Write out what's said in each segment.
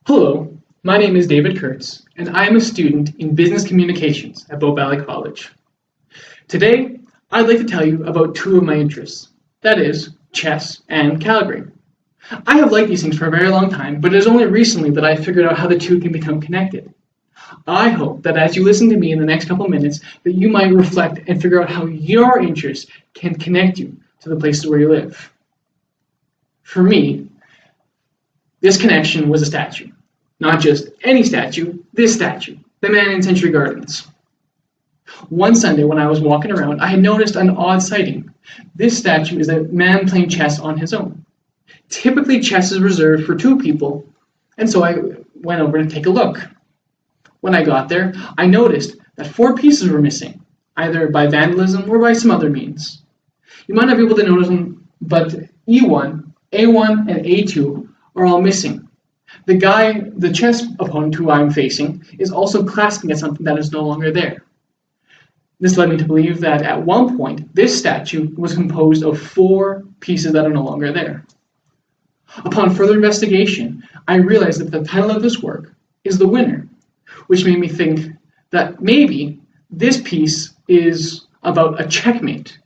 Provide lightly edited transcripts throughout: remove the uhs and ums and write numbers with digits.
Hello, my name is David Kurtz, and I am a student in Business Communications at Bow Valley College. Today, I'd like to tell you about two of my interests, that is, chess and calligraphy. I have liked these things for a very long time, but it is only recently that I figured out how the two can become connected. I hope that as you listen to me in the next couple minutes, that you might reflect and figure out how your interests can connect you to the places where you live. For me, this connection was a statue. Not just any statue, this statue, the man in Century Gardens. One Sunday when I was walking around, I had noticed an odd sighting. This statue is a man playing chess on his own. Typically, chess is reserved for two people, and so I went over to take a look. When I got there, I noticed that 4 pieces were missing, either by vandalism or by some other means. You might not be able to notice them, but E1, A1, and A2 are all missing. The chess opponent who I'm facing is also clasping at something that is no longer there. This led me to believe that at one point, this statue was composed of 4 pieces that are no longer there. Upon further investigation, I realized that the title of this work is The Winner, which made me think that maybe this piece is about a checkmate.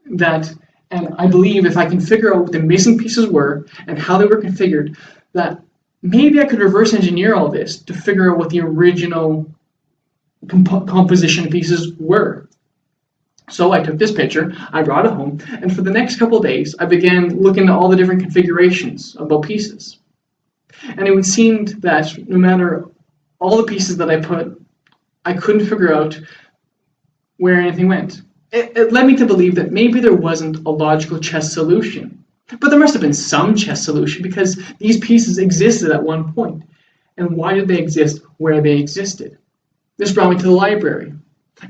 And I believe if I can figure out what the missing pieces were and how they were configured, that maybe I could reverse engineer all this to figure out what the original composition pieces were. So I took this picture, I brought it home, and for the next couple of days, I began looking at all the different configurations of both pieces. And it would seem that no matter all the pieces that I put, I couldn't figure out where anything went. It led me to believe that maybe there wasn't a logical chess solution. But there must have been some chess solution because these pieces existed at one point. And why did they exist where they existed? This brought me to the library.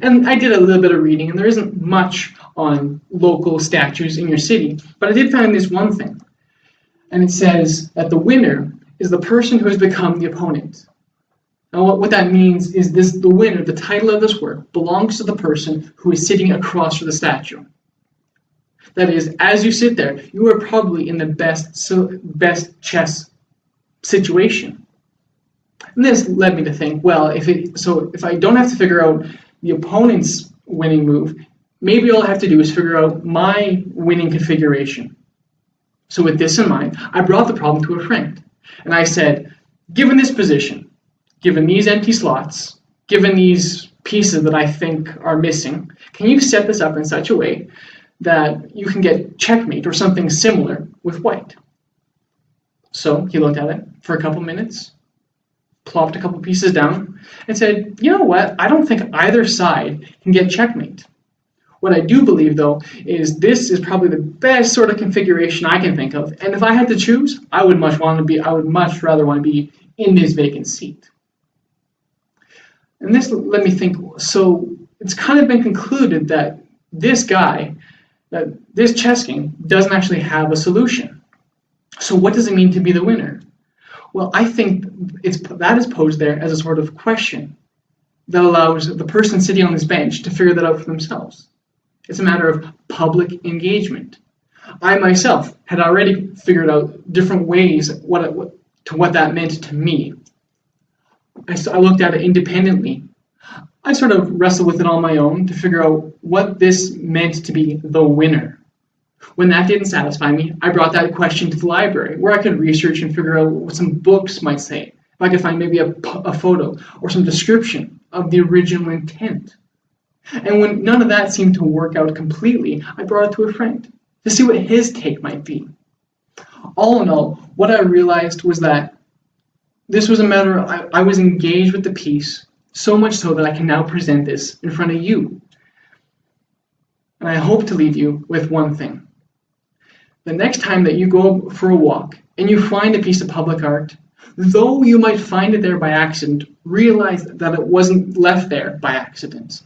And I did a little bit of reading, and there isn't much on local statues in your city, but I did find this one thing. And it says that the winner is the person who has become the opponent. Now what that means is the winner, the title of this work, belongs to the person who is sitting across from the statue. That is, as you sit there, you are probably in the best chess situation. And this led me to think, well, if I don't have to figure out the opponent's winning move, maybe all I have to do is figure out my winning configuration. So with this in mind, I brought the problem to a friend. And I said, given this position, given these empty slots, given these pieces that I think are missing, can you set this up in such a way that you can get checkmate or something similar with white? So he looked at it for a couple minutes, plopped a couple pieces down, and said, you know what, I don't think either side can get checkmate. What I do believe, though, is this is probably the best sort of configuration I can think of, and if I had to choose, I would much rather want to be in this vacant seat. And this led me think, so it's kind of been concluded that this chess game doesn't actually have a solution. So what does it mean to be the winner? Well, I think that is posed there as a sort of question that allows the person sitting on this bench to figure that out for themselves. It's a matter of public engagement. I myself had already figured out different ways what that meant to me. I looked at it independently. I sort of wrestled with it on my own to figure out what this meant to be the winner. When that didn't satisfy me, I brought that question to the library where I could research and figure out what some books might say. If I could find maybe a photo or some description of the original intent. And when none of that seemed to work out completely, I brought it to a friend to see what his take might be. All in all, what I realized was that this was a matter of I was engaged with the piece, so much so that I can now present this in front of you. And I hope to leave you with one thing. The next time that you go for a walk and you find a piece of public art, though you might find it there by accident, realize that it wasn't left there by accident.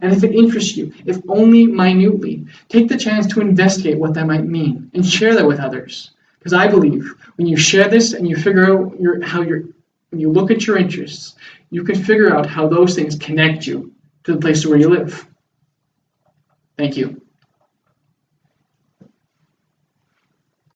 And if it interests you, if only minutely, take the chance to investigate what that might mean and share that with others. Because I believe when you share this and you figure out when you look at your interests, you can figure out how those things connect you to the place where you live. Thank you.